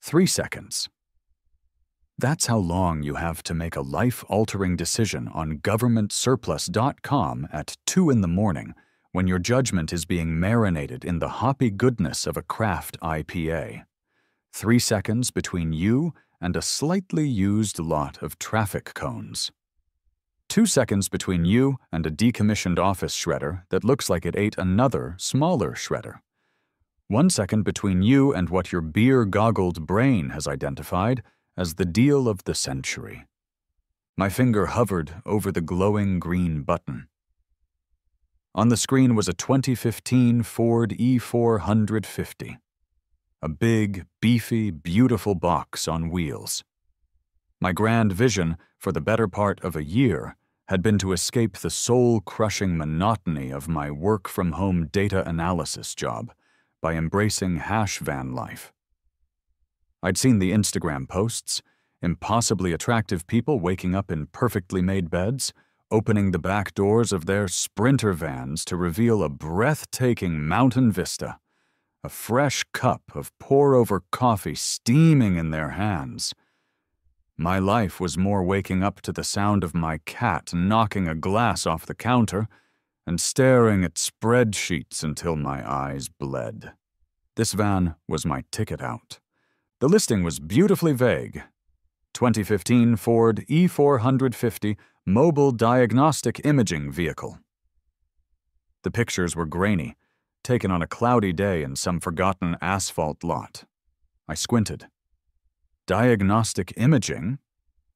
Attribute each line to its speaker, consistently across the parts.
Speaker 1: 3 seconds. That's how long you have to make a life-altering decision on governmentsurplus.com at 2 in the morning when your judgment is being marinated in the hoppy goodness of a craft IPA. 3 seconds between you and a slightly used lot of traffic cones. 2 seconds between you and a decommissioned office shredder that looks like it ate another, smaller shredder. 1 second between you and what your beer-goggled brain has identified as the deal of the century. My finger hovered over the glowing green button. On the screen was a 2015 Ford E450. A big, beefy, beautiful box on wheels. My grand vision for the better part of a year had been to escape the soul-crushing monotony of my work-from-home data analysis job by embracing hash van life. I'd seen the Instagram posts, impossibly attractive people waking up in perfectly made beds, opening the back doors of their Sprinter vans to reveal a breathtaking mountain vista, a fresh cup of pour-over coffee steaming in their hands. My life was more waking up to the sound of my cat knocking a glass off the counter and staring at spreadsheets until my eyes bled. This van was my ticket out. The listing was beautifully vague. 2015 Ford E450 Mobile Diagnostic Imaging Vehicle. The pictures were grainy, taken on a cloudy day in some forgotten asphalt lot. I squinted. Diagnostic imaging?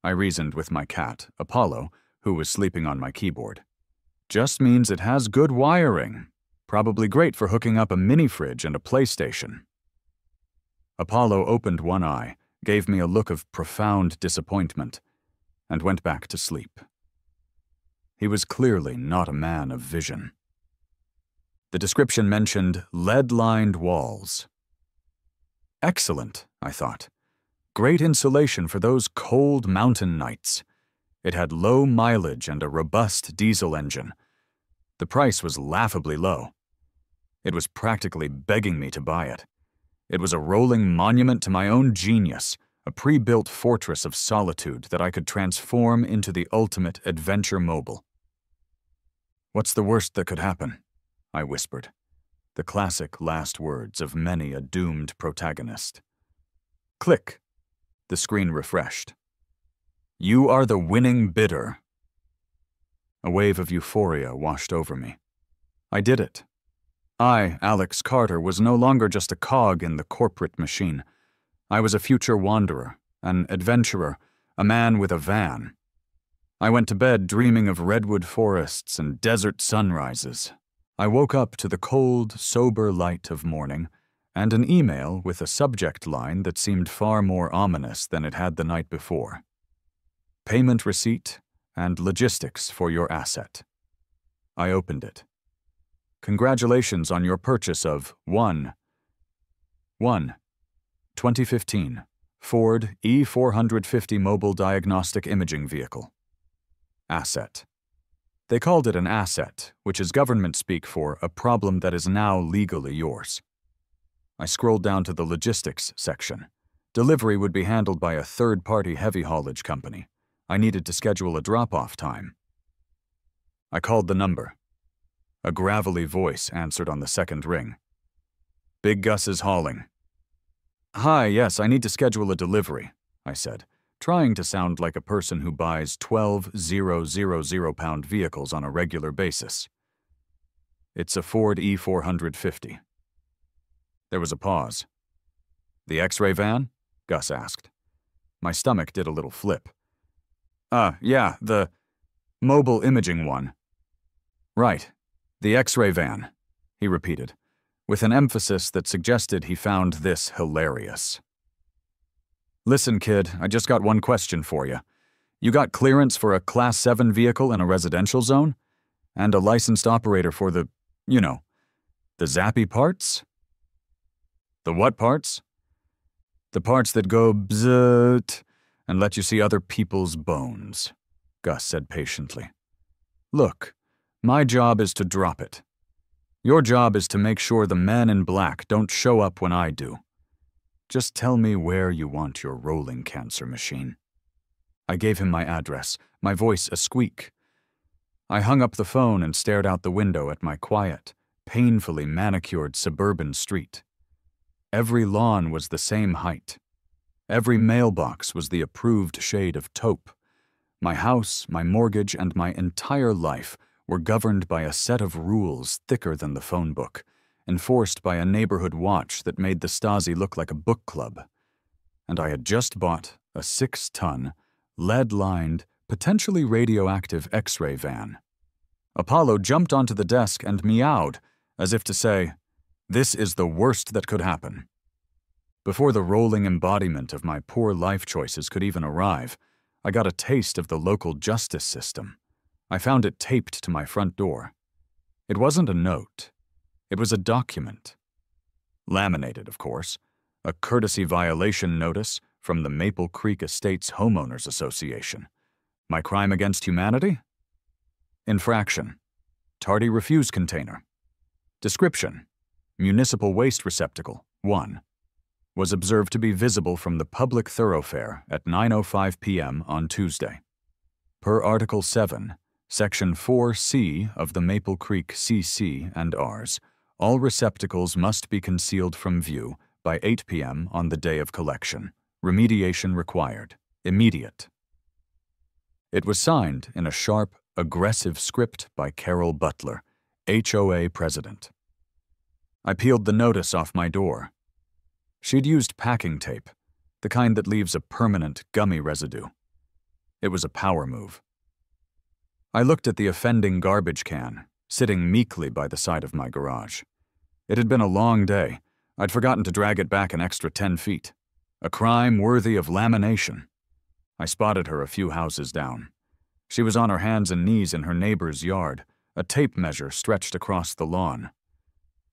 Speaker 1: I reasoned with my cat, Apollo, who was sleeping on my keyboard. Just means it has good wiring. Probably great for hooking up a mini-fridge and a PlayStation. Apollo opened one eye, gave me a look of profound disappointment, and went back to sleep. He was clearly not a man of vision. The description mentioned lead-lined walls. Excellent, I thought. Great insulation for those cold mountain nights. It had low mileage and a robust diesel engine. The price was laughably low. It was practically begging me to buy it. It was a rolling monument to my own genius, a pre-built fortress of solitude that I could transform into the ultimate adventure mobile. "What's the worst that could happen?" I whispered, the classic last words of many a doomed protagonist. Click. The screen refreshed. "You are the winning bidder." A wave of euphoria washed over me. I did it. I, Alex Carter, was no longer just a cog in the corporate machine. I was a future wanderer, an adventurer, a man with a van. I went to bed dreaming of redwood forests and desert sunrises. I woke up to the cold, sober light of morning and an email with a subject line that seemed far more ominous than it had the night before. Payment receipt and logistics for your asset. I opened it. Congratulations on your purchase of 2015 Ford E450 Mobile Diagnostic Imaging Vehicle. Asset. They called it an asset, which is government speak for a problem that is now legally yours. I scrolled down to the logistics section. Delivery would be handled by a third-party heavy haulage company. I needed to schedule a drop-off time. I called the number. A gravelly voice answered on the second ring. "Big Gus is hauling." "Hi, yes, I need to schedule a delivery," I said, trying to sound like a person who buys 12 000-pound vehicles on a regular basis. "It's a Ford E450. There was a pause. "The X-ray van?" Gus asked. My stomach did a little flip. Yeah, the mobile imaging one." "Right. The X-ray van," he repeated, with an emphasis that suggested he found this hilarious. "Listen, kid, I just got one question for you. You got clearance for a Class 7 vehicle in a residential zone? And a licensed operator for the zappy parts?" "The what parts?" "The parts that go bzzzt and let you see other people's bones," Gus said patiently. "Look, my job is to drop it. Your job is to make sure the men in black don't show up when I do. Just tell me where you want your rolling cancer machine." I gave him my address, my voice a squeak. I hung up the phone and stared out the window at my quiet, painfully manicured suburban street. Every lawn was the same height. Every mailbox was the approved shade of taupe. My house, my mortgage, and my entire life were governed by a set of rules thicker than the phone book, enforced by a neighborhood watch that made the Stasi look like a book club. And I had just bought a 6-ton, lead-lined, potentially radioactive X-ray van. Apollo jumped onto the desk and meowed, as if to say, "This is the worst that could happen." Before the rolling embodiment of my poor life choices could even arrive, I got a taste of the local justice system. I found it taped to my front door. It wasn't a note. It was a document. Laminated, of course. A courtesy violation notice from the Maple Creek Estates Homeowners Association. My crime against humanity? Infraction: tardy refuse container. Description: municipal waste receptacle, 1. Was observed to be visible from the public thoroughfare at 9:05 p.m. on Tuesday. Per Article 7, Section 4C of the Maple Creek CC and Rs, all receptacles must be concealed from view by 8 p.m. on the day of collection. Remediation required. Immediate. It was signed in a sharp, aggressive script by Carol Butler, HOA president. I peeled the notice off my door. She'd used packing tape, the kind that leaves a permanent gummy residue. It was a power move. I looked at the offending garbage can, sitting meekly by the side of my garage. It had been a long day. I'd forgotten to drag it back an extra 10 feet. A crime worthy of lamination. I spotted her a few houses down. She was on her hands and knees in her neighbor's yard, a tape measure stretched across the lawn.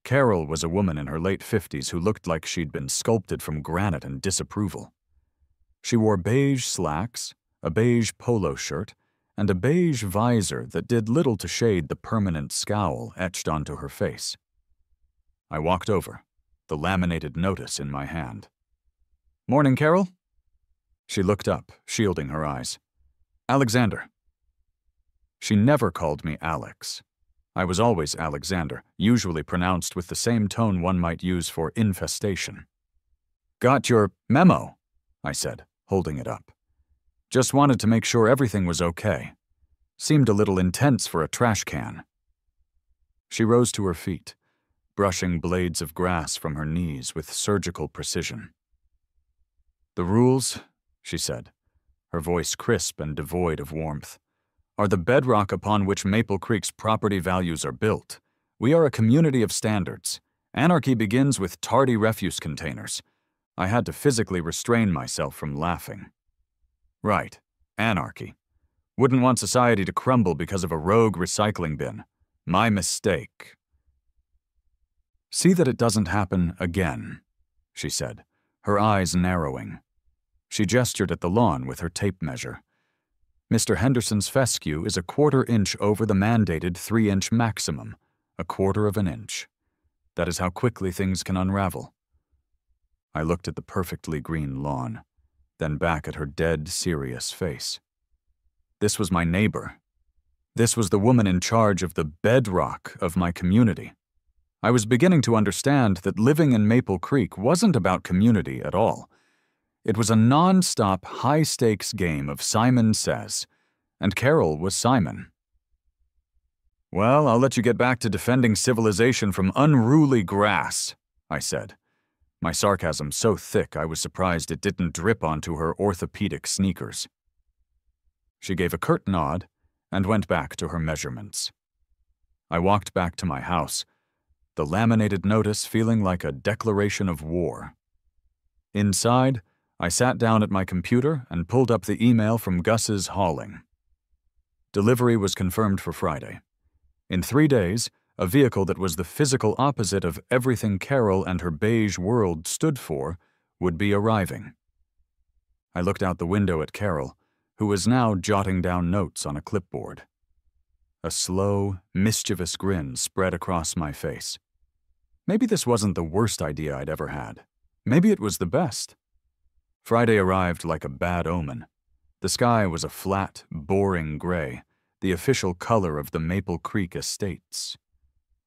Speaker 1: Carol was a woman in her late 50s who looked like she'd been sculpted from granite in disapproval. She wore beige slacks, a beige polo shirt, and a beige visor that did little to shade the permanent scowl etched onto her face. I walked over, the laminated notice in my hand. "Morning, Carol?" She looked up, shielding her eyes. "Alexander." She never called me Alex. I was always Alexander, usually pronounced with the same tone one might use for infestation. "Got your memo," I said, holding it up. "Just wanted to make sure everything was okay. Seemed a little intense for a trash can." She rose to her feet, brushing blades of grass from her knees with surgical precision. "The rules," she said, her voice crisp and devoid of warmth, "are the bedrock upon which Maple Creek's property values are built. We are a community of standards. Anarchy begins with tardy refuse containers." I had to physically restrain myself from laughing. Right, anarchy. Wouldn't want society to crumble because of a rogue recycling bin. My mistake. "See that it doesn't happen again," she said, her eyes narrowing. She gestured at the lawn with her tape measure. "Mr. Henderson's fescue is a 1/4 inch over the mandated 3-inch maximum, a 1/4 of an inch. That is how quickly things can unravel." I looked at the perfectly green lawn, then back at her dead, serious face. This was my neighbor. This was the woman in charge of the bedrock of my community. I was beginning to understand that living in Maple Creek wasn't about community at all. It was a non-stop, high-stakes game of Simon Says, and Carol was Simon. "Well, I'll let you get back to defending civilization from unruly grass," I said, my sarcasm so thick I was surprised it didn't drip onto her orthopedic sneakers. She gave a curt nod and went back to her measurements. I walked back to my house, the laminated notice feeling like a declaration of war. Inside, I sat down at my computer and pulled up the email from Gus's hauling. Delivery was confirmed for Friday. In 3 days, a vehicle that was the physical opposite of everything Carol and her beige world stood for would be arriving. I looked out the window at Carol, who was now jotting down notes on a clipboard. A slow, mischievous grin spread across my face. Maybe this wasn't the worst idea I'd ever had. Maybe it was the best. Friday arrived like a bad omen. The sky was a flat, boring gray, the official color of the Maple Creek estates.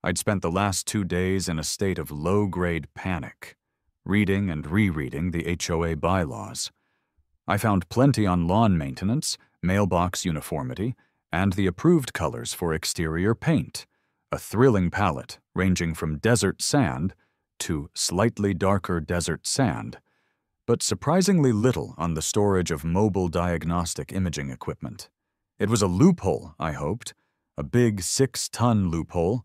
Speaker 1: I'd spent the last 2 days in a state of low-grade panic, reading and rereading the HOA bylaws. I found plenty on lawn maintenance, mailbox uniformity, and the approved colors for exterior paint, a thrilling palette ranging from desert sand to slightly darker desert sand, but surprisingly little on the storage of mobile diagnostic imaging equipment. It was a loophole, I hoped, a big 6-ton loophole.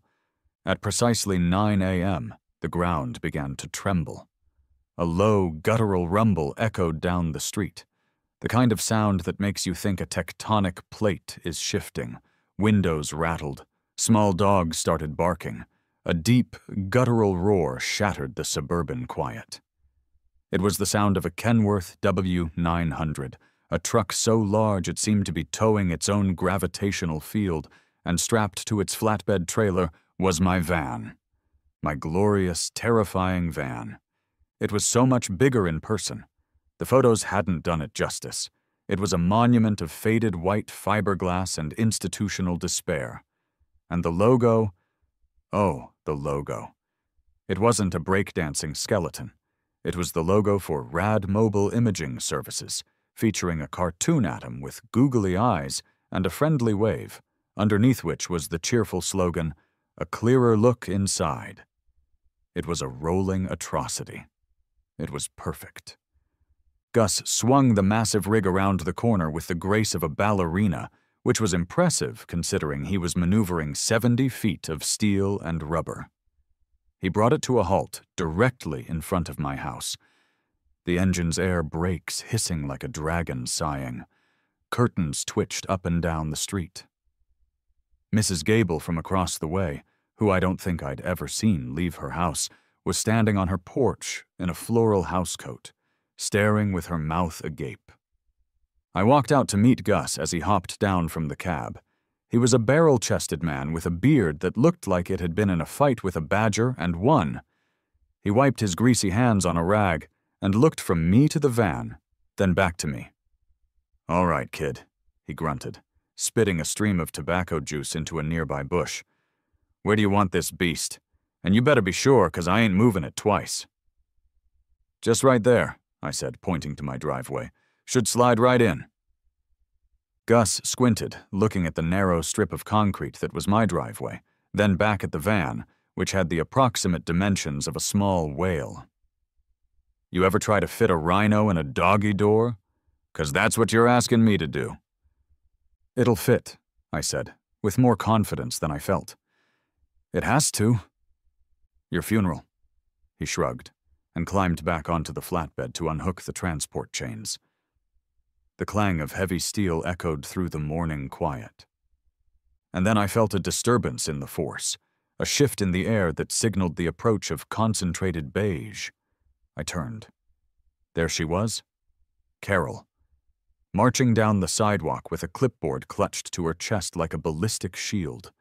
Speaker 1: At precisely 9 a.m., the ground began to tremble. A low, guttural rumble echoed down the street, the kind of sound that makes you think a tectonic plate is shifting. Windows rattled. Small dogs started barking. A deep, guttural roar shattered the suburban quiet. It was the sound of a Kenworth W900, a truck so large it seemed to be towing its own gravitational field, and strapped to its flatbed trailer was my van. My glorious, terrifying van. It was so much bigger in person. The photos hadn't done it justice. It was a monument of faded white fiberglass and institutional despair. And the logo? Oh, the logo. It wasn't a breakdancing skeleton. It was the logo for Rad Mobile Imaging Services, featuring a cartoon atom with googly eyes and a friendly wave, underneath which was the cheerful slogan, "A clearer look inside." It was a rolling atrocity. It was perfect. Gus swung the massive rig around the corner with the grace of a ballerina, which was impressive considering he was maneuvering 70 feet of steel and rubber. He brought it to a halt directly in front of my house. The engine's air brakes hissing like a dragon sighing. Curtains twitched up and down the street. Mrs. Gable from across the way, who I don't think I'd ever seen leave her house, was standing on her porch in a floral housecoat, staring with her mouth agape. I walked out to meet Gus as he hopped down from the cab. He was a barrel-chested man with a beard that looked like it had been in a fight with a badger and won. He wiped his greasy hands on a rag and looked from me to the van, then back to me. "All right, kid," he grunted, spitting a stream of tobacco juice into a nearby bush. "Where do you want this beast? And you better be sure, 'cause I ain't moving it twice." "Just right there," I said, pointing to my driveway. "Should slide right in." Gus squinted, looking at the narrow strip of concrete that was my driveway, then back at the van, which had the approximate dimensions of a small whale. "You ever try to fit a rhino in a doggy door? 'Cause that's what you're asking me to do." "It'll fit," I said, with more confidence than I felt. "It has to." "Your funeral." He shrugged and climbed back onto the flatbed to unhook the transport chains. The clang of heavy steel echoed through the morning quiet. And then I felt a disturbance in the force, a shift in the air that signaled the approach of concentrated beige. I turned. There she was, Carol, marching down the sidewalk with a clipboard clutched to her chest like a ballistic shield.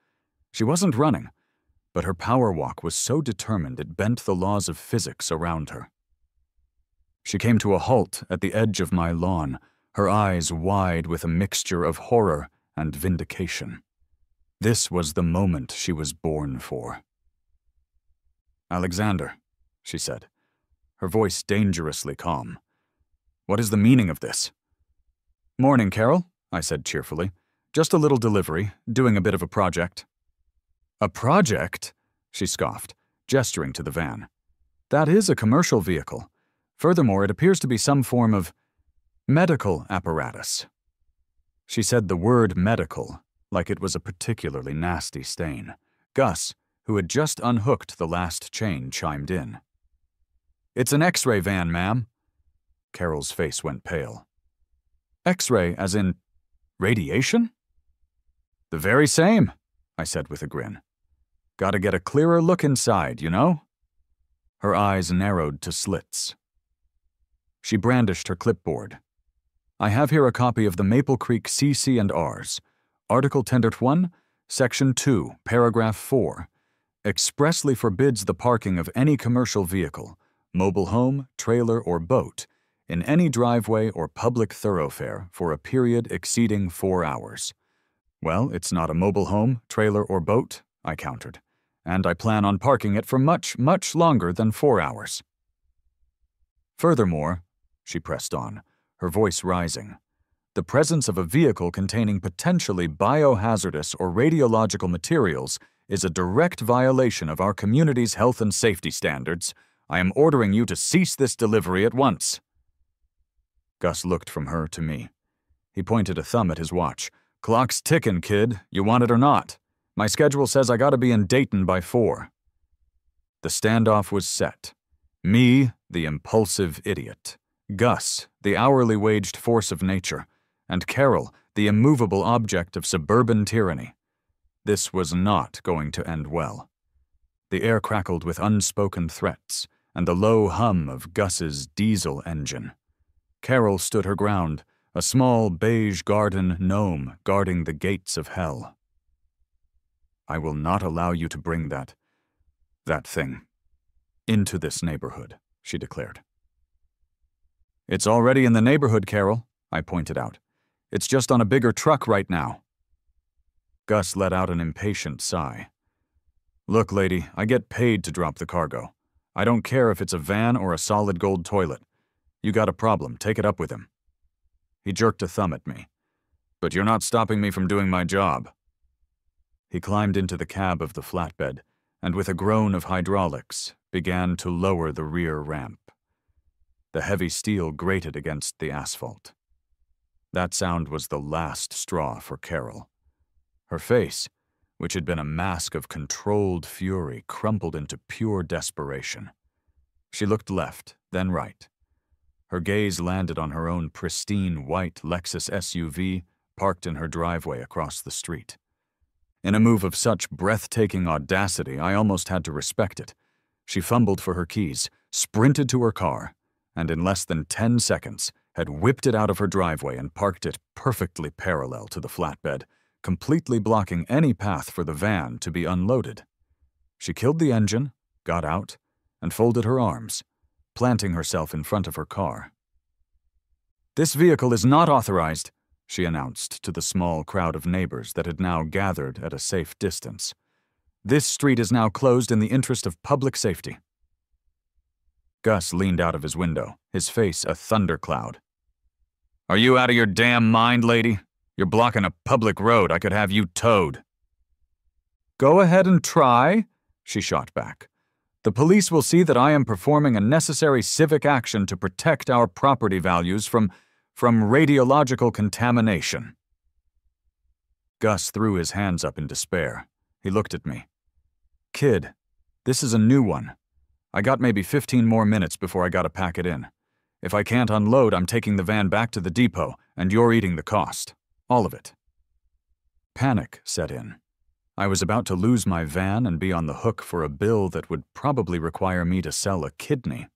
Speaker 1: She wasn't running, but her power walk was so determined it bent the laws of physics around her. She came to a halt at the edge of my lawn, her eyes wide with a mixture of horror and vindication. This was the moment she was born for. "Alexander," she said, her voice dangerously calm. "What is the meaning of this?" "Morning, Carol," I said cheerfully. "Just a little delivery, doing a bit of a project." "A project?" she scoffed, gesturing to the van. "That is a commercial vehicle. Furthermore, it appears to be some form of medical apparatus." She said the word medical like it was a particularly nasty stain. Gus, who had just unhooked the last chain, chimed in. "It's an X-ray van, ma'am." Carol's face went pale. "X-ray as in radiation?" "The very same," I said with a grin. "Gotta get a clearer look inside, you know?" Her eyes narrowed to slits. She brandished her clipboard. "I have here a copy of the Maple Creek CC&Rs. Article 10.1, Section 2, Paragraph 4. Expressly forbids the parking of any commercial vehicle, mobile home, trailer, or boat, in any driveway or public thoroughfare for a period exceeding 4 hours. Well, it's not a mobile home, trailer, or boat, I countered, and I plan on parking it for much, much longer than 4 hours. Furthermore, she pressed on, her voice rising, the presence of a vehicle containing potentially biohazardous or radiological materials is a direct violation of our community's health and safety standards. I am ordering you to cease this delivery at once. Gus looked from her to me. He pointed a thumb at his watch. Clock's ticking, kid. You want it or not. My schedule says I gotta be in Dayton by 4. The standoff was set. Me, the impulsive idiot. Gus, the hourly waged force of nature. And Carol, the immovable object of suburban tyranny. This was not going to end well. The air crackled with unspoken threats, and the low hum of Gus's diesel engine. Carol stood her ground, a small beige garden gnome guarding the gates of hell. I will not allow you to bring that thing into this neighborhood, she declared. It's already in the neighborhood, Carol, I pointed out. It's just on a bigger truck right now. Gus let out an impatient sigh. Look, lady, I get paid to drop the cargo. I don't care if it's a van or a solid gold toilet. You got a problem, take it up with him. He jerked a thumb at me. But you're not stopping me from doing my job. He climbed into the cab of the flatbed, and with a groan of hydraulics, began to lower the rear ramp. The heavy steel grated against the asphalt. That sound was the last straw for Carol. Her face, which had been a mask of controlled fury, crumpled into pure desperation. She looked left, then right. Her gaze landed on her own pristine white Lexus SUV parked in her driveway across the street. In a move of such breathtaking audacity, I almost had to respect it. She fumbled for her keys, sprinted to her car, and in less than 10 seconds had whipped it out of her driveway and parked it perfectly parallel to the flatbed, completely blocking any path for the van to be unloaded. She killed the engine, got out, and folded her arms, planting herself in front of her car. "This vehicle is not authorized," she announced to the small crowd of neighbors that had now gathered at a safe distance. "This street is now closed in the interest of public safety." Gus leaned out of his window, his face a thundercloud. "Are you out of your damn mind, lady? You're blocking a public road. I could have you towed." "Go ahead and try," she shot back. "The police will see that I am performing a necessary civic action to protect our property values from radiological contamination." Gus threw his hands up in despair. He looked at me. "Kid, this is a new one. I got maybe 15 more minutes before I gotta pack it in. If I can't unload, I'm taking the van back to the depot, and you're eating the cost. All of it." Panic set in. I was about to lose my van and be on the hook for a bill that would probably require me to sell a kidney.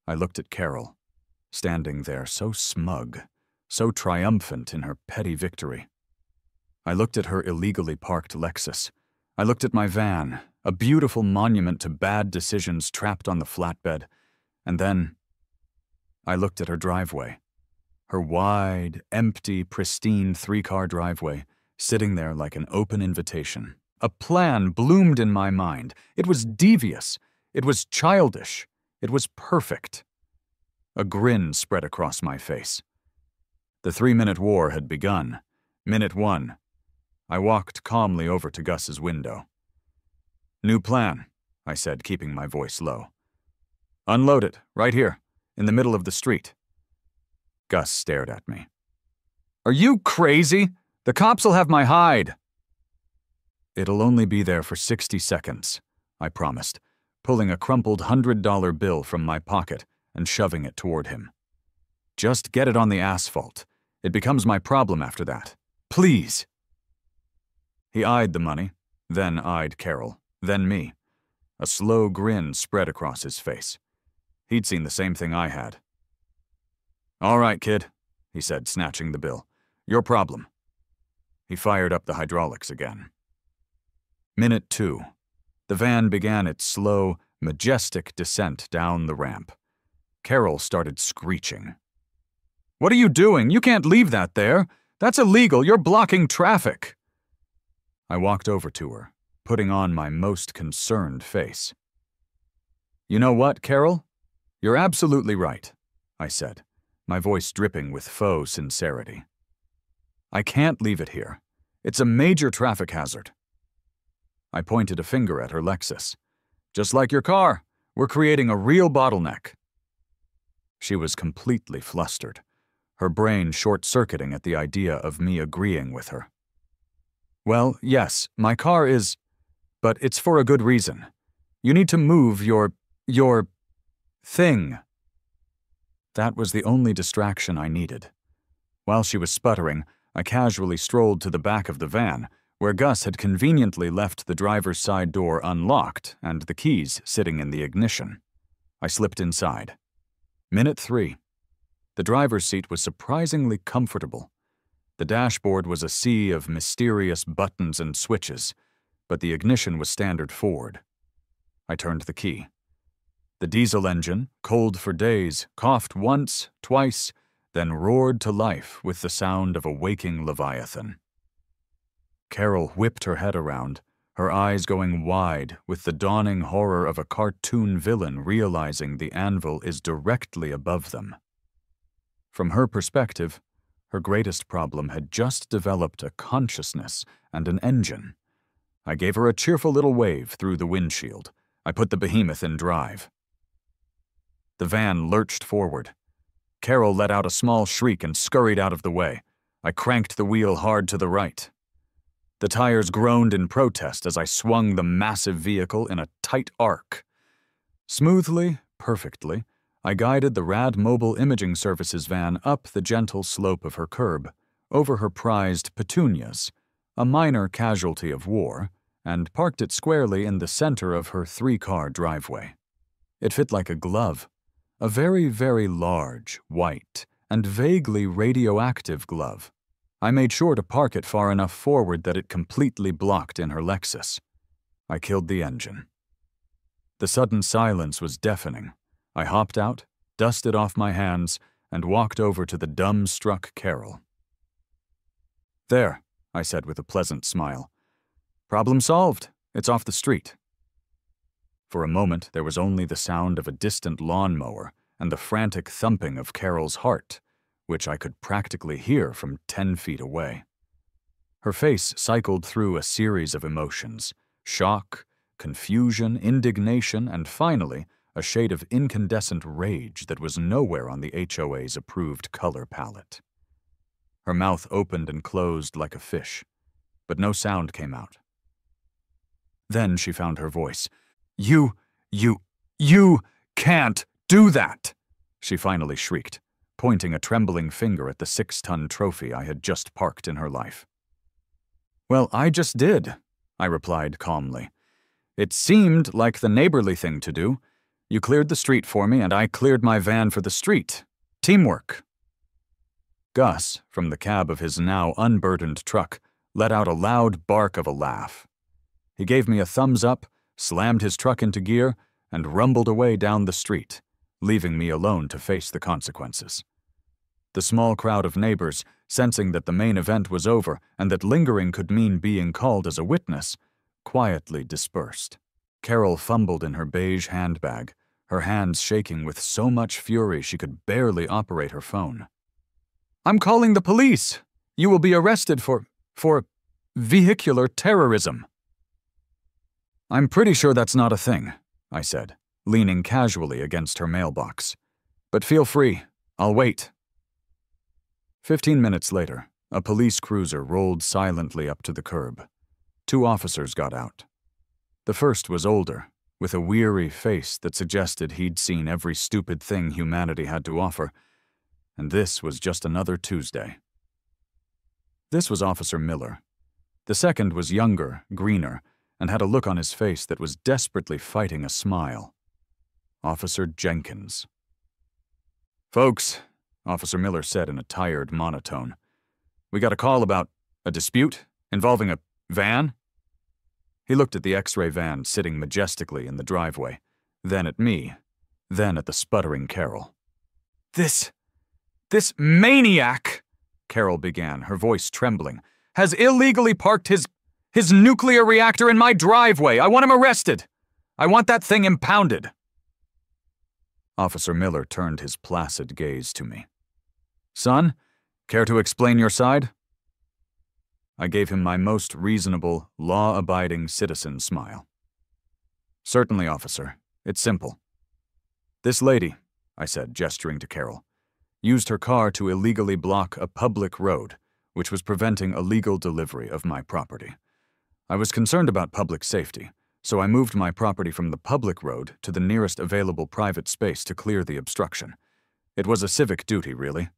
Speaker 1: I looked at Carol, standing there so smug, so triumphant in her petty victory. I looked at her illegally parked Lexus. I looked at my van, a beautiful monument to bad decisions trapped on the flatbed, and then I looked at her driveway, her wide, empty, pristine 3-car driveway, sitting there like an open invitation. A plan bloomed in my mind. It was devious. It was childish. It was perfect. A grin spread across my face. The 3-minute war had begun. Minute 1. I walked calmly over to Gus's window. "New plan," I said, keeping my voice low. "Unload it, right here, in the middle of the street." Gus stared at me. "Are you crazy? The cops'll have my hide." "It'll only be there for 60 seconds, I promised, pulling a crumpled $100 bill from my pocket and shoving it toward him. "Just get it on the asphalt. It becomes my problem after that. Please." He eyed the money, then eyed Carol, then me. A slow grin spread across his face. He'd seen the same thing I had. "All right, kid," he said, snatching the bill. "Your problem." He fired up the hydraulics again. Minute 2. The van began its slow, Majestic descent down the ramp. Carol started screeching. "What are you doing? You can't leave that there. That's illegal. You're blocking traffic." I walked over to her, putting on my most concerned face. "You know what, Carol? You're absolutely right," I said, my voice dripping with faux sincerity. "I can't leave it here. It's a major traffic hazard." I pointed a finger at her Lexus. "Just like your car, we're creating a real bottleneck." She was completely flustered, her brain short-circuiting at the idea of me agreeing with her. "Well, yes, my car is, but it's for a good reason. You need to move your thing." That was the only distraction I needed. While she was sputtering, I casually strolled to the back of the van, where Gus had conveniently left the driver's side door unlocked and the keys sitting in the ignition. I slipped inside. Minute 3. The driver's seat was surprisingly comfortable. The dashboard was a sea of mysterious buttons and switches, but the ignition was standard Ford. I turned the key. The diesel engine, cold for days, coughed once, twice, then roared to life with the sound of a waking leviathan. Carol whipped her head around, her eyes going wide with the dawning horror of a cartoon villain realizing the anvil is directly above them. From her perspective, her greatest problem had just developed a consciousness and an engine. I gave her a cheerful little wave through the windshield. I put the behemoth in drive. The van lurched forward. Carol let out a small shriek and scurried out of the way. I cranked the wheel hard to the right. The tires groaned in protest as I swung the massive vehicle in a tight arc. Smoothly, perfectly, I guided the Rad Mobile Imaging Services van up the gentle slope of her curb, over her prized petunias, a minor casualty of war, and parked it squarely in the center of her 3-car driveway. It fit like a glove, a very, very large, white, and vaguely radioactive glove. I made sure to park it far enough forward that it completely blocked in her Lexus. I killed the engine. The sudden silence was deafening. I hopped out, dusted off my hands, and walked over to the dumbstruck Carol. "There," I said with a pleasant smile. "Problem solved. It's off the street." For a moment, there was only the sound of a distant lawnmower and the frantic thumping of Carol's heart, which I could practically hear from 10 feet away. Her face cycled through a series of emotions: shock, confusion, indignation, and finally, a shade of incandescent rage that was nowhere on the HOA's approved color palette. Her mouth opened and closed like a fish, but no sound came out. Then she found her voice. You can't do that!" she finally shrieked, pointing a trembling finger at the 6-ton trophy I had just parked in her life. "Well, I just did," I replied calmly. "It seemed like the neighborly thing to do. You cleared the street for me, and I cleared my van for the street. Teamwork." Gus, from the cab of his now unburdened truck, let out a loud bark of a laugh. He gave me a thumbs up, slammed his truck into gear, and rumbled away down the street, leaving me alone to face the consequences. The small crowd of neighbors, sensing that the main event was over and that lingering could mean being called as a witness, quietly dispersed. Carol fumbled in her beige handbag, her hands shaking with so much fury she could barely operate her phone. "I'm calling the police! You will be arrested for vehicular terrorism." "I'm pretty sure that's not a thing," I said, leaning casually against her mailbox. "But feel free. I'll wait." 15 minutes later, a police cruiser rolled silently up to the curb. 2 officers got out. The first was older, with a weary face that suggested he'd seen every stupid thing humanity had to offer, and this was just another Tuesday. This was Officer Miller. The second was younger, greener, and had a look on his face that was desperately fighting a smile. Officer Jenkins. "Folks," Officer Miller said in a tired monotone, "we got a call about a dispute involving a van." He looked at the X-ray van sitting majestically in the driveway, then at me, then at the sputtering Carol. This maniac, Carol began, her voice trembling, has illegally parked his nuclear reactor in my driveway. I want him arrested. I want that thing impounded. Officer Miller turned his placid gaze to me. Son, care to explain your side? I gave him my most reasonable, law-abiding citizen smile. Certainly, officer. It's simple. This lady, I said, gesturing to Carol, used her car to illegally block a public road, which was preventing a legal delivery of my property. I was concerned about public safety, so I moved my property from the public road to the nearest available private space to clear the obstruction. It was a civic duty, really.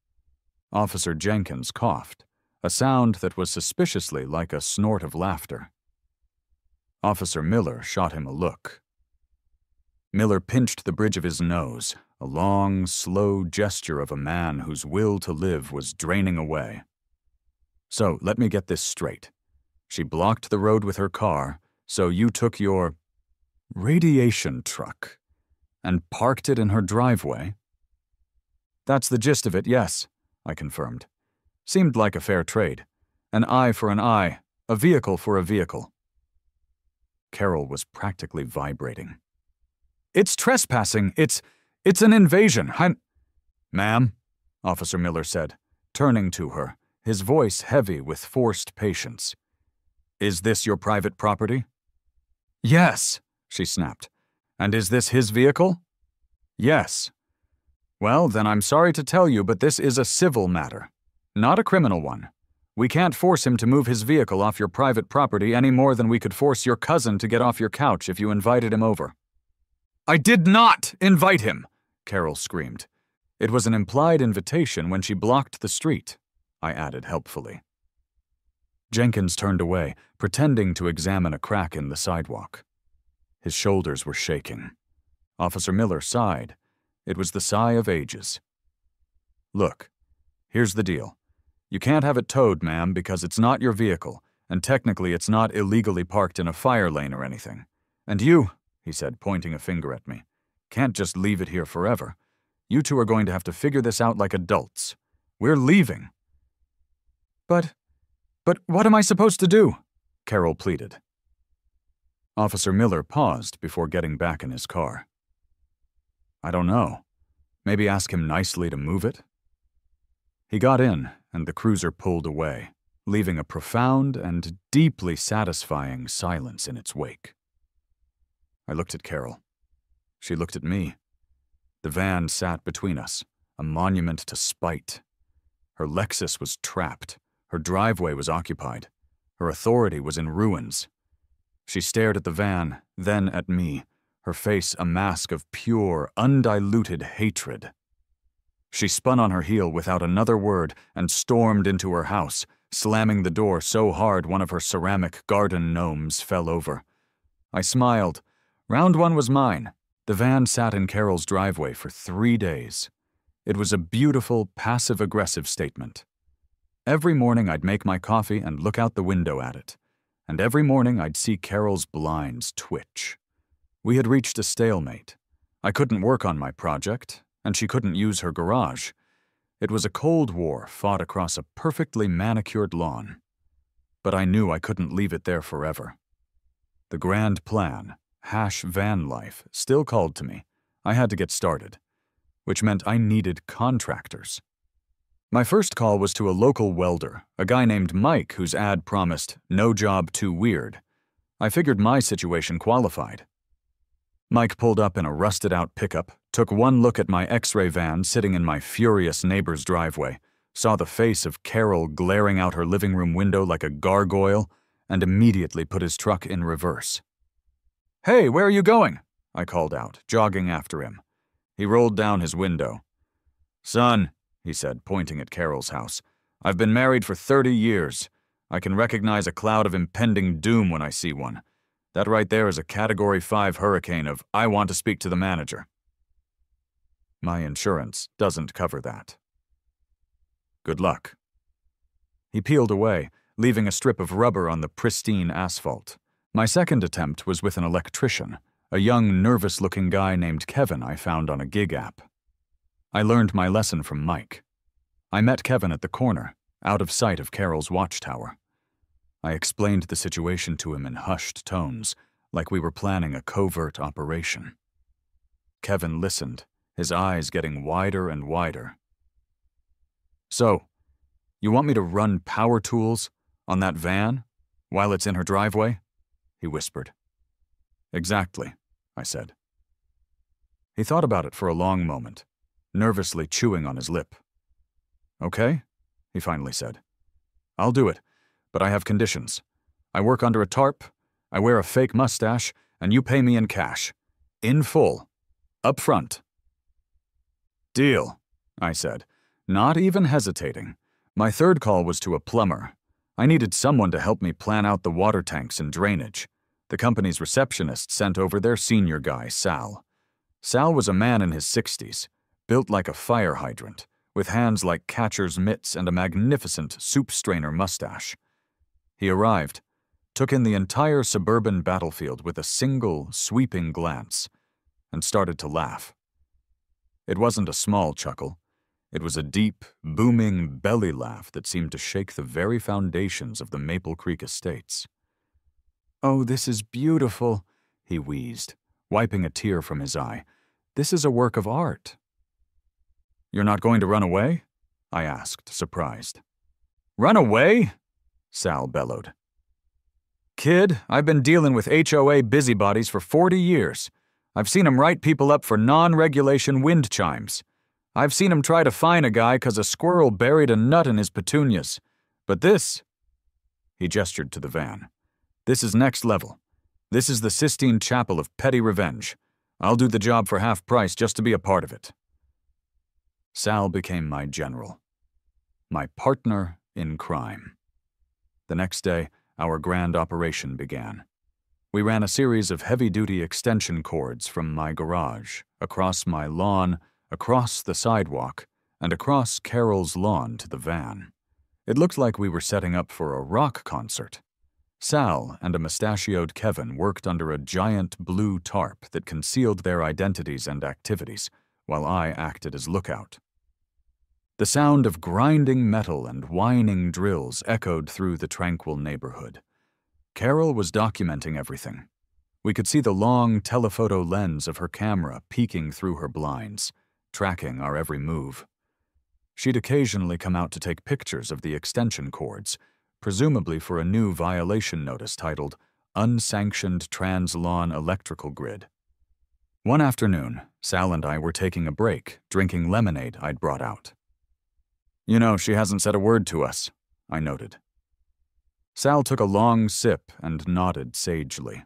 Speaker 1: Officer Jenkins coughed, a sound that was suspiciously like a snort of laughter. Officer Miller shot him a look. Miller pinched the bridge of his nose, a long, slow gesture of a man whose will to live was draining away. So, let me get this straight. She blocked the road with her car, so you took your radiation truck and parked it in her driveway? That's the gist of it, yes, I confirmed. Seemed like a fair trade. An eye for an eye, a vehicle for a vehicle. Carol was practically vibrating. It's trespassing. It's an invasion. Ma'am, Officer Miller said, turning to her, his voice heavy with forced patience. Is this your private property? Yes, she snapped. And is this his vehicle? Yes. Well, then I'm sorry to tell you, but this is a civil matter, not a criminal one. We can't force him to move his vehicle off your private property any more than we could force your cousin to get off your couch if you invited him over. I did not invite him, Carol screamed. It was an implied invitation when she blocked the street, I added helpfully. Jenkins turned away, pretending to examine a crack in the sidewalk. His shoulders were shaking. Officer Miller sighed. It was the sigh of ages. Look, here's the deal. You can't have it towed, ma'am, because it's not your vehicle, and technically it's not illegally parked in a fire lane or anything. And you, he said, pointing a finger at me, can't just leave it here forever. You two are going to have to figure this out like adults. We're leaving. But what am I supposed to do? Carol pleaded. Officer Miller paused before getting back in his car. I don't know. Maybe ask him nicely to move it? He got in, and the cruiser pulled away, leaving a profound and deeply satisfying silence in its wake. I looked at Carol. She looked at me. The van sat between us, a monument to spite. Her Lexus was trapped. Her driveway was occupied. Her authority was in ruins. She stared at the van, then at me, her face a mask of pure, undiluted hatred. She spun on her heel without another word and stormed into her house, slamming the door so hard one of her ceramic garden gnomes fell over. I smiled. Round one was mine. The van sat in Carol's driveway for 3 days. It was a beautiful, passive-aggressive statement. Every morning I'd make my coffee and look out the window at it, and every morning I'd see Carol's blinds twitch. We had reached a stalemate. I couldn't work on my project, and she couldn't use her garage. It was a Cold War fought across a perfectly manicured lawn. But I knew I couldn't leave it there forever. The grand plan, van life, still called to me. I had to get started, which meant I needed contractors. My first call was to a local welder, a guy named Mike whose ad promised, "No job too weird." I figured my situation qualified. Mike pulled up in a rusted-out pickup, took one look at my X-ray van sitting in my furious neighbor's driveway, saw the face of Carol glaring out her living room window like a gargoyle, and immediately put his truck in reverse. "Hey, where are you going?" I called out, jogging after him. He rolled down his window. "Son," he said, pointing at Carol's house, "I've been married for 30 years. I can recognize a cloud of impending doom when I see one. That right there is a Category 5 hurricane of, I want to speak to the manager." My insurance doesn't cover that. Good luck. He peeled away, leaving a strip of rubber on the pristine asphalt. My second attempt was with an electrician, a young, nervous-looking guy named Kevin I found on a gig app. I learned my lesson from Mike. I met Kevin at the corner, out of sight of Carol's watchtower. I explained the situation to him in hushed tones, like we were planning a covert operation. Kevin listened, his eyes getting wider and wider. "So, you want me to run power tools on that van while it's in her driveway?" he whispered. "Exactly," I said. He thought about it for a long moment, nervously chewing on his lip. "Okay," he finally said. "I'll do it, but I have conditions. I work under a tarp, I wear a fake mustache, and you pay me in cash. In full. Up front." "Deal," I said, not even hesitating. My third call was to a plumber. I needed someone to help me plan out the water tanks and drainage. The company's receptionist sent over their senior guy, Sal. Sal was a man in his 60s, built like a fire hydrant, with hands like catcher's mitts and a magnificent soup strainer mustache. He arrived, took in the entire suburban battlefield with a single, sweeping glance, and started to laugh. It wasn't a small chuckle. It was a deep, booming belly laugh that seemed to shake the very foundations of the Maple Creek estates. "Oh, this is beautiful," he wheezed, wiping a tear from his eye. "This is a work of art." "You're not going to run away?" I asked, surprised. "Run away?" Sal bellowed. "Kid, I've been dealing with HOA busybodies for 40 years. I've seen 'em write people up for non-regulation wind chimes. I've seen 'em try to fine a guy 'cause a squirrel buried a nut in his petunias. But this," he gestured to the van, "this is next level. This is the Sistine Chapel of petty revenge. I'll do the job for half price just to be a part of it." Sal became my general, my partner in crime. The next day, our grand operation began. We ran a series of heavy-duty extension cords from my garage, across my lawn, across the sidewalk, and across Carol's lawn to the van. It looked like we were setting up for a rock concert. Sal and a mustachioed Kevin worked under a giant blue tarp that concealed their identities and activities, while I acted as lookout. The sound of grinding metal and whining drills echoed through the tranquil neighborhood. Carol was documenting everything. We could see the long telephoto lens of her camera peeking through her blinds, tracking our every move. She'd occasionally come out to take pictures of the extension cords, presumably for a new violation notice titled Unsanctioned Trans-Lawn Electrical Grid. One afternoon, Sal and I were taking a break, drinking lemonade I'd brought out. "You know, she hasn't said a word to us," I noted. Sal took a long sip and nodded sagely.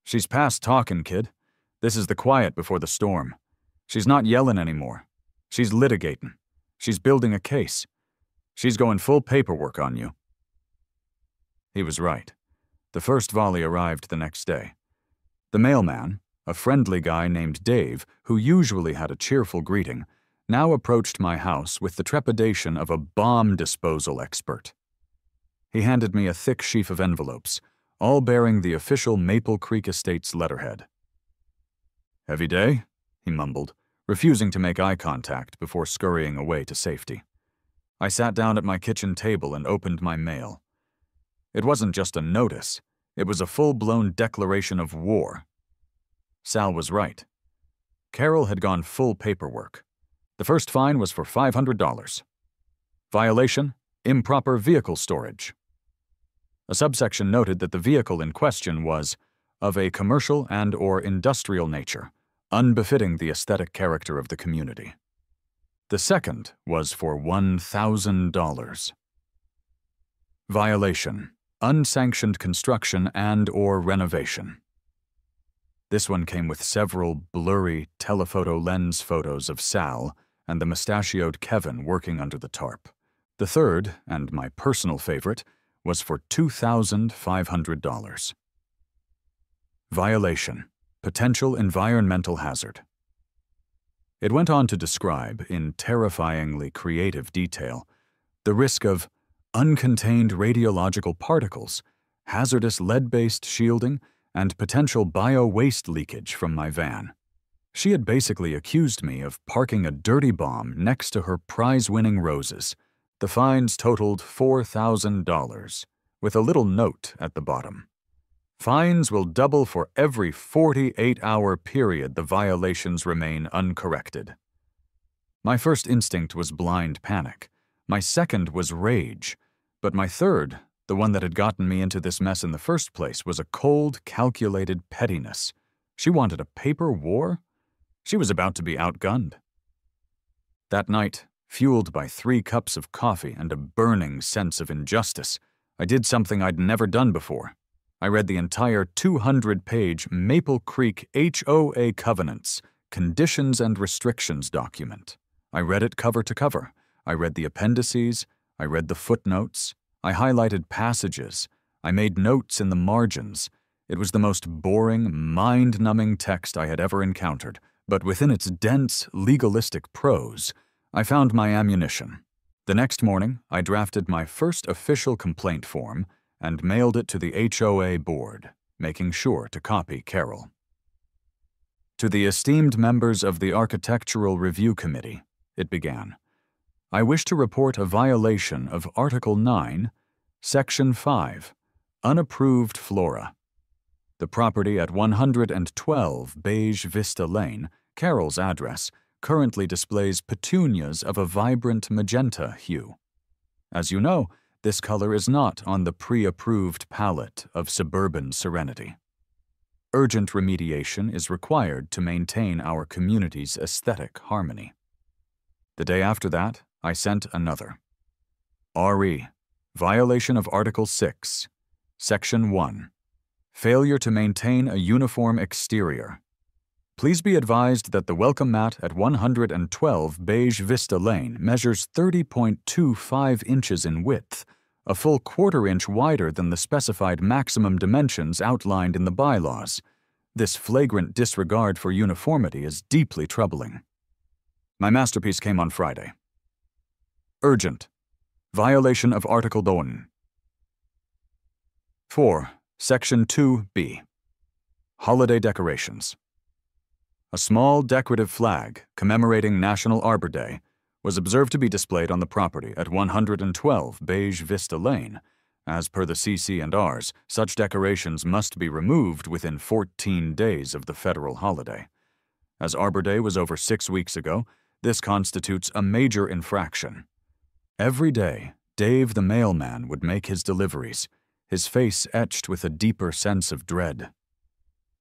Speaker 1: "She's past talking, kid. This is the quiet before the storm. She's not yelling anymore. She's litigating. She's building a case. She's going full paperwork on you." He was right. The first volley arrived the next day. The mailman, a friendly guy named Dave, who usually had a cheerful greeting, now approached my house with the trepidation of a bomb disposal expert. He handed me a thick sheaf of envelopes, all bearing the official Maple Creek Estates letterhead. "Heavy day?" he mumbled, refusing to make eye contact before scurrying away to safety. I sat down at my kitchen table and opened my mail. It wasn't just a notice. It was a full-blown declaration of war. Sal was right. Carol had gone full paperwork. The first fine was for $500. Violation: improper vehicle storage. A subsection noted that the vehicle in question was of a commercial and/or industrial nature, unbefitting the aesthetic character of the community. The second was for $1,000. Violation: unsanctioned construction and/or renovation. This one came with several blurry telephoto lens photos of Sal and the mustachioed Kevin working under the tarp. The third, and my personal favorite, was for $2,500. Violation: potential environmental hazard. It went on to describe, in terrifyingly creative detail, the risk of uncontained radiological particles, hazardous lead-based shielding, and potential bio-waste leakage from my van. She had basically accused me of parking a dirty bomb next to her prize-winning roses. The fines totaled $4,000, with a little note at the bottom. Fines will double for every 48-hour period the violations remain uncorrected. My first instinct was blind panic. My second was rage. But my third, the one that had gotten me into this mess in the first place, was a cold, calculated pettiness. She wanted a paper war? She was about to be outgunned. That night, fueled by 3 cups of coffee and a burning sense of injustice, I did something I'd never done before. I read the entire 200-page Maple Creek HOA Covenants, Conditions and Restrictions document. I read it cover to cover. I read the appendices. I read the footnotes. I highlighted passages. I made notes in the margins. It was the most boring, mind-numbing text I had ever encountered, but within its dense, legalistic prose, I found my ammunition. The next morning, I drafted my first official complaint form and mailed it to the HOA board, making sure to copy Carol. To the esteemed members of the Architectural Review Committee, it began. I wish to report a violation of Article 9, Section 5, Unapproved Flora. The property at 112 Beige Vista Lane, Carol's address, currently displays petunias of a vibrant magenta hue. As you know, this color is not on the pre-approved palette of suburban serenity. Urgent remediation is required to maintain our community's aesthetic harmony. The day after that, I sent another. RE, violation of Article 6, Section 1, failure to maintain a uniform exterior. Please be advised that the welcome mat at 112 Beige Vista Lane measures 30.25 inches in width, a full quarter-inch wider than the specified maximum dimensions outlined in the bylaws. This flagrant disregard for uniformity is deeply troubling. My masterpiece came on Friday. Urgent. Violation of Article 2. 4. Section 2B. Holiday decorations. A small decorative flag commemorating National Arbor Day was observed to be displayed on the property at 112 Beige Vista Lane. As per the CC&Rs, such decorations must be removed within 14 days of the federal holiday. As Arbor Day was over 6 weeks ago, this constitutes a major infraction. Every day, Dave the mailman would make his deliveries, his face etched with a deeper sense of dread.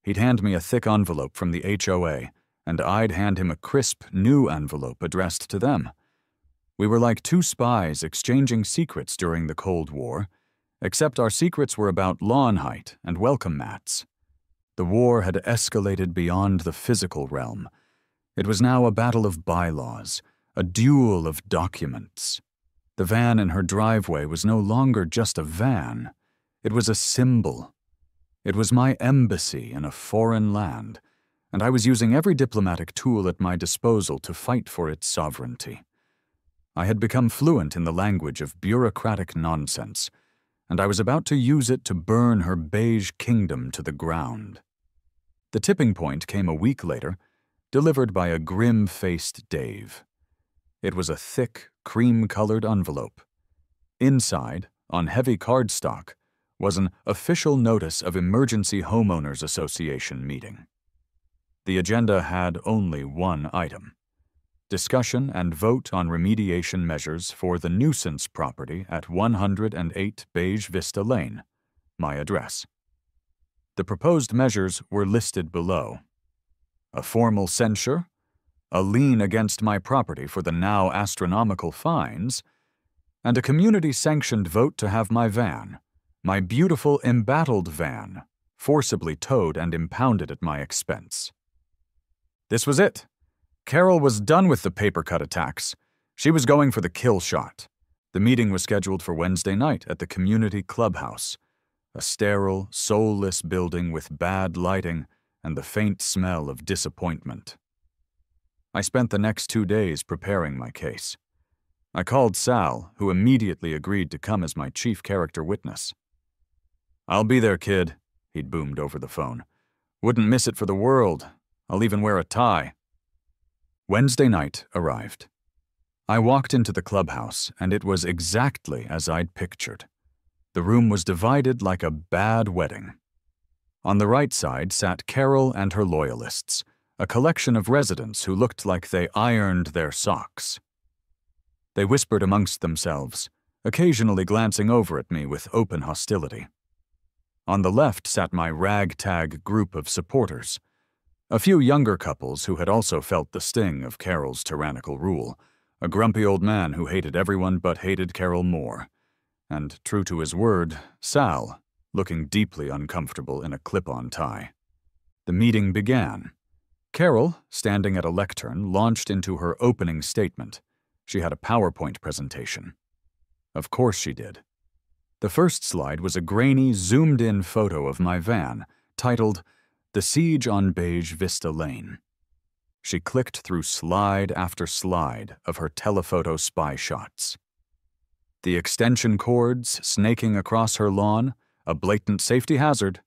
Speaker 1: He'd hand me a thick envelope from the HOA, and I'd hand him a crisp, new envelope addressed to them. We were like 2 spies exchanging secrets during the Cold War, except our secrets were about lawn height and welcome mats. The war had escalated beyond the physical realm. It was now a battle of bylaws, a duel of documents. The van in her driveway was no longer just a van. It was a symbol. It was my embassy in a foreign land, and I was using every diplomatic tool at my disposal to fight for its sovereignty. I had become fluent in the language of bureaucratic nonsense, and I was about to use it to burn her beige kingdom to the ground. The tipping point came a week later, delivered by a grim-faced Dave. It was a thick, cream-colored envelope. Inside, on heavy cardstock, was an official notice of Emergency Homeowners Association meeting. The agenda had only one item: discussion and vote on remediation measures for the nuisance property at 108 Beige Vista Lane, my address. The proposed measures were listed below: a formal censure, a lien against my property for the now astronomical fines, and a community-sanctioned vote to have my van, my beautiful embattled van, forcibly towed and impounded at my expense. This was it. Carol was done with the paper-cut attacks. She was going for the kill shot. The meeting was scheduled for Wednesday night at the community clubhouse, a sterile, soulless building with bad lighting and the faint smell of disappointment. I spent the next 2 days preparing my case. I called Sal, who immediately agreed to come as my chief character witness. "I'll be there, kid," he'd boomed over the phone. "Wouldn't miss it for the world. I'll even wear a tie." Wednesday night arrived. I walked into the clubhouse, and it was exactly as I'd pictured. The room was divided like a bad wedding. On the right side sat Carol and her loyalists, a collection of residents who looked like they ironed their socks. They whispered amongst themselves, occasionally glancing over at me with open hostility. On the left sat my ragtag group of supporters, a few younger couples who had also felt the sting of Carol's tyrannical rule, a grumpy old man who hated everyone but hated Carol more, and, true to his word, Sal, looking deeply uncomfortable in a clip-on tie. The meeting began. Carol, standing at a lectern, launched into her opening statement. She had a PowerPoint presentation. Of course she did. The first slide was a grainy, zoomed-in photo of my van, titled, "The Siege on Beige Vista Lane." She clicked through slide after slide of her telephoto spy shots. The extension cords snaking across her lawn, a blatant safety hazard,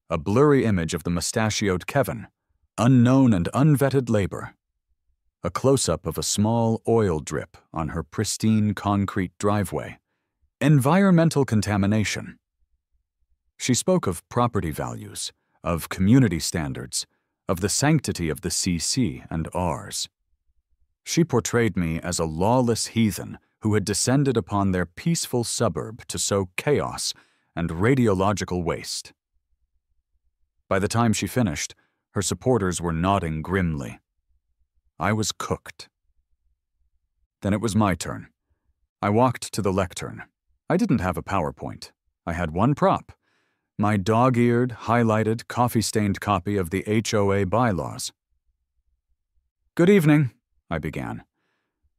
Speaker 1: a blurry image of the mustachioed Kevin, unknown and unvetted labor, a close-up of a small oil drip on her pristine concrete driveway, environmental contamination. She spoke of property values, of community standards, of the sanctity of the CC and ours. She portrayed me as a lawless heathen who had descended upon their peaceful suburb to sow chaos and radiological waste. By the time she finished, her supporters were nodding grimly. I was cooked. Then it was my turn. I walked to the lectern. I didn't have a PowerPoint. I had one prop, my dog-eared, highlighted, coffee-stained copy of the HOA bylaws. "Good evening," I began.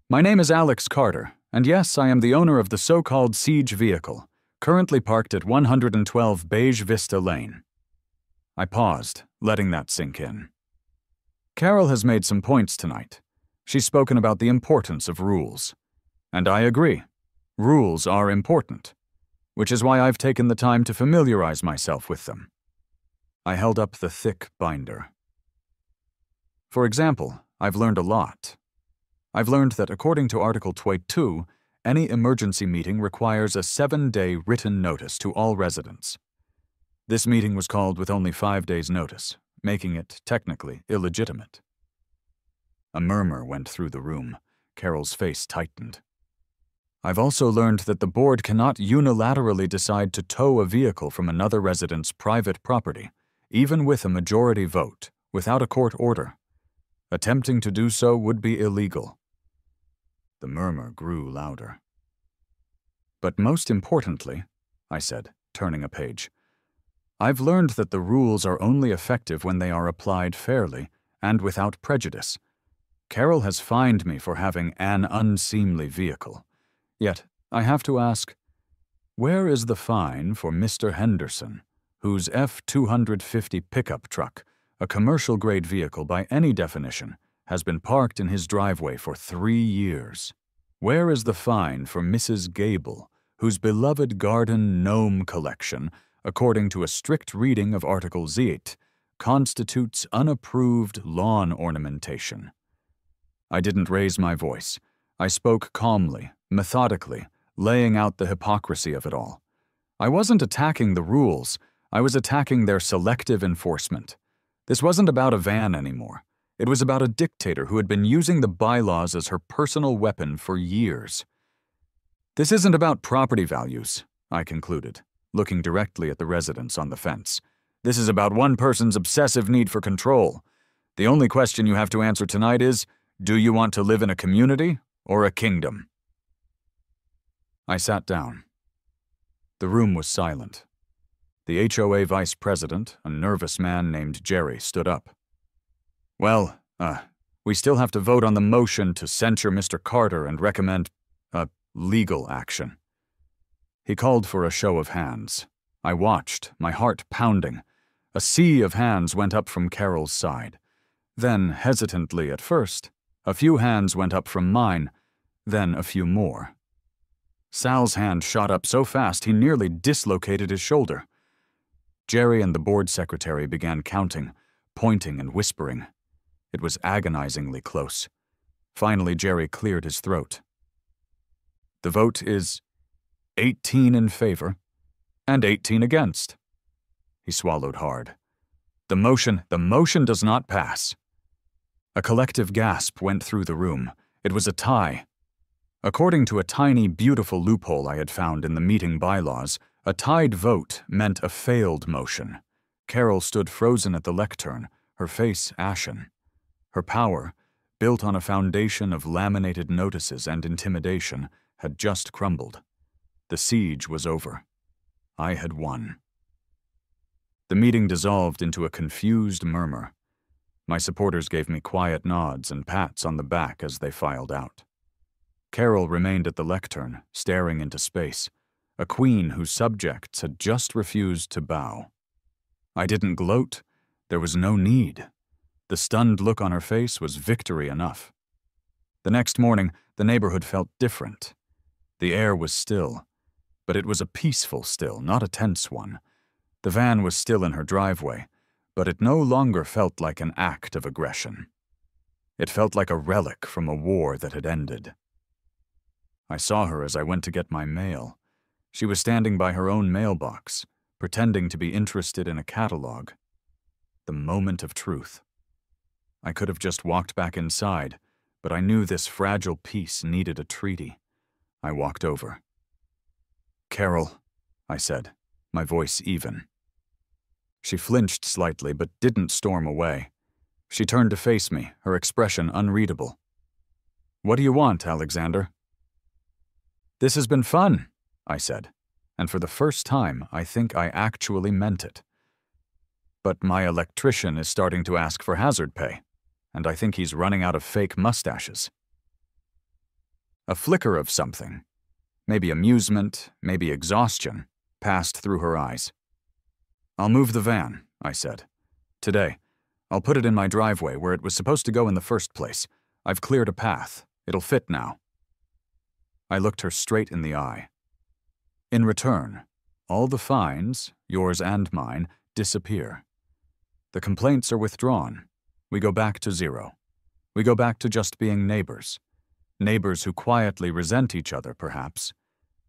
Speaker 1: "My name is Alex Carter, and yes, I am the owner of the so-called siege vehicle, currently parked at 112 Beige Vista Lane." I paused, letting that sink in. Carol has made some points tonight. She's spoken about the importance of rules. And I agree. Rules are important, which is why I've taken the time to familiarize myself with them. I held up the thick binder. For example, I've learned a lot. I've learned that according to Article 22, any emergency meeting requires a 7-day written notice to all residents. This meeting was called with only 5 days' notice, making it technically illegitimate. A murmur went through the room. Carol's face tightened. I've also learned that the board cannot unilaterally decide to tow a vehicle from another resident's private property, even with a majority vote, without a court order. Attempting to do so would be illegal. The murmur grew louder. But most importantly, I said, turning a page, I've learned that the rules are only effective when they are applied fairly and without prejudice. Carol has fined me for having an unseemly vehicle. Yet, I have to ask, where is the fine for Mr. Henderson, whose F-250 pickup truck, a commercial-grade vehicle by any definition, has been parked in his driveway for 3 years? Where is the fine for Mrs. Gable, whose beloved garden gnome collection, according to a strict reading of Article 8, constitutes unapproved lawn ornamentation? I didn't raise my voice. I spoke calmly, methodically, laying out the hypocrisy of it all. I wasn't attacking the rules. I was attacking their selective enforcement. This wasn't about a van anymore. It was about a dictator who had been using the bylaws as her personal weapon for years. This isn't about property values, I concluded, looking directly at the residents on the fence. This is about one person's obsessive need for control. The only question you have to answer tonight is, do you want to live in a community or a kingdom? I sat down. The room was silent. The HOA vice president, a nervous man named Jerry, stood up. Well, we still have to vote on the motion to censure Mr. Carter and recommend, legal action. He called for a show of hands. I watched, my heart pounding. A sea of hands went up from Carol's side. Then, hesitantly at first, a few hands went up from mine, then a few more. Sal's hand shot up so fast he nearly dislocated his shoulder. Jerry and the board secretary began counting, pointing and whispering. It was agonizingly close. Finally, Jerry cleared his throat. "The vote is 18 in favor and 18 against." He swallowed hard. The motion does not pass." A collective gasp went through the room. It was a tie. According to a tiny, beautiful loophole I had found in the meeting bylaws, a tied vote meant a failed motion. Carol stood frozen at the lectern, her face ashen. Her power, built on a foundation of laminated notices and intimidation, had just crumbled. The siege was over. I had won. The meeting dissolved into a confused murmur. My supporters gave me quiet nods and pats on the back as they filed out. Carol remained at the lectern, staring into space, a queen whose subjects had just refused to bow. I didn't gloat. There was no need. The stunned look on her face was victory enough. The next morning, the neighborhood felt different. The air was still, but it was a peaceful still, not a tense one. The van was still in her driveway, but it no longer felt like an act of aggression. It felt like a relic from a war that had ended. I saw her as I went to get my mail. She was standing by her own mailbox, pretending to be interested in a catalog. The moment of truth. I could have just walked back inside, but I knew this fragile peace needed a treaty. I walked over. "Carol," I said, my voice even. She flinched slightly, but didn't storm away. She turned to face me, her expression unreadable. "What do you want, Alexander?" "This has been fun," I said, and for the first time, I think I actually meant it. "But my electrician is starting to ask for hazard pay, and I think he's running out of fake mustaches." A flicker of something, maybe amusement, maybe exhaustion, passed through her eyes. "I'll move the van," I said. "Today. I'll put it in my driveway where it was supposed to go in the first place. I've cleared a path. It'll fit now." I looked her straight in the eye. "In return, all the fines, yours and mine, disappear. The complaints are withdrawn. We go back to zero. We go back to just being neighbors. Neighbors who quietly resent each other, perhaps,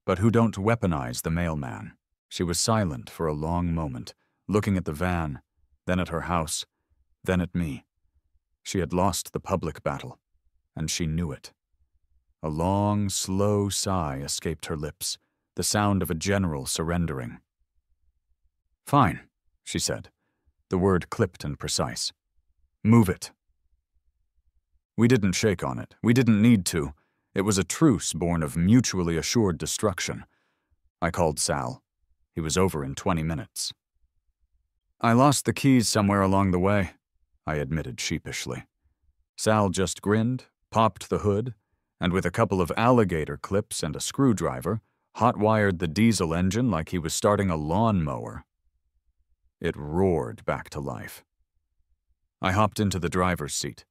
Speaker 1: but who don't weaponize the mailman." She was silent for a long moment, looking at the van, then at her house, then at me. She had lost the public battle, and she knew it. A long, slow sigh escaped her lips, the sound of a general surrendering. "Fine," she said, the word clipped and precise. "Move it." We didn't shake on it. We didn't need to. It was a truce born of mutually assured destruction. I called Sal. He was over in 20 minutes. "I lost the keys somewhere along the way," I admitted sheepishly. Sal just grinned, popped the hood, and with a couple of alligator clips and a screwdriver, hot-wired the diesel engine like he was starting a lawn-mower. It roared back to life. I hopped into the driver's seat.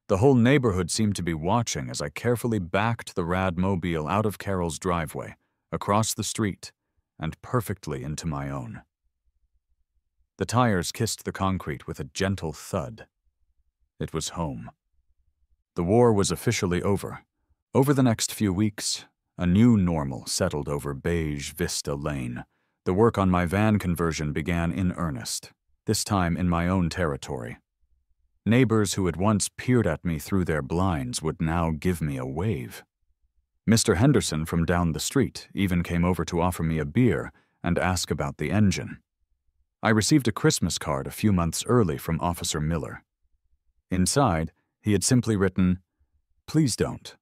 Speaker 1: The whole neighborhood seemed to be watching as I carefully backed the Radmobile out of Carol's driveway, across the street, and perfectly into my own. The tires kissed the concrete with a gentle thud. It was home. The war was officially over. Over the next few weeks, a new normal settled over Beige Vista Lane. The work on my van conversion began in earnest, this time in my own territory. Neighbors who had once peered at me through their blinds would now give me a wave. Mr. Henderson from down the street even came over to offer me a beer and ask about the engine. I received a Christmas card a few months early from Officer Miller. Inside, he had simply written, "Please don't."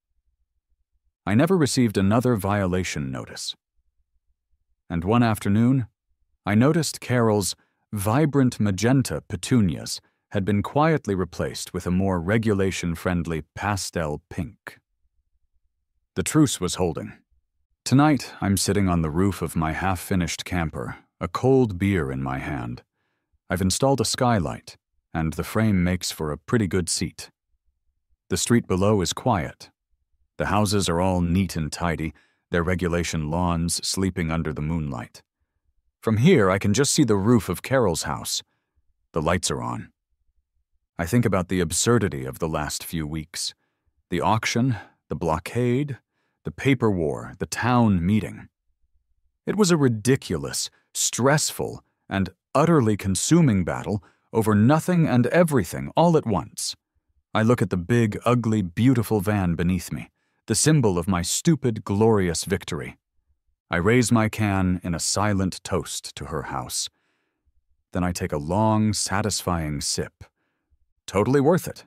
Speaker 1: I never received another violation notice. And one afternoon, I noticed Carol's vibrant magenta petunias had been quietly replaced with a more regulation-friendly pastel pink. The truce was holding. Tonight, I'm sitting on the roof of my half-finished camper, a cold beer in my hand. I've installed a skylight, and the frame makes for a pretty good seat. The street below is quiet. The houses are all neat and tidy, their regulation lawns sleeping under the moonlight. From here, I can just see the roof of Carol's house. The lights are on. I think about the absurdity of the last few weeks. The auction, the blockade, the paper war, the town meeting. It was a ridiculous, stressful, and utterly consuming battle over nothing and everything all at once. I look at the big, ugly, beautiful van beneath me, the symbol of my stupid, glorious victory. I raise my can in a silent toast to her house. Then I take a long, satisfying sip. Totally worth it.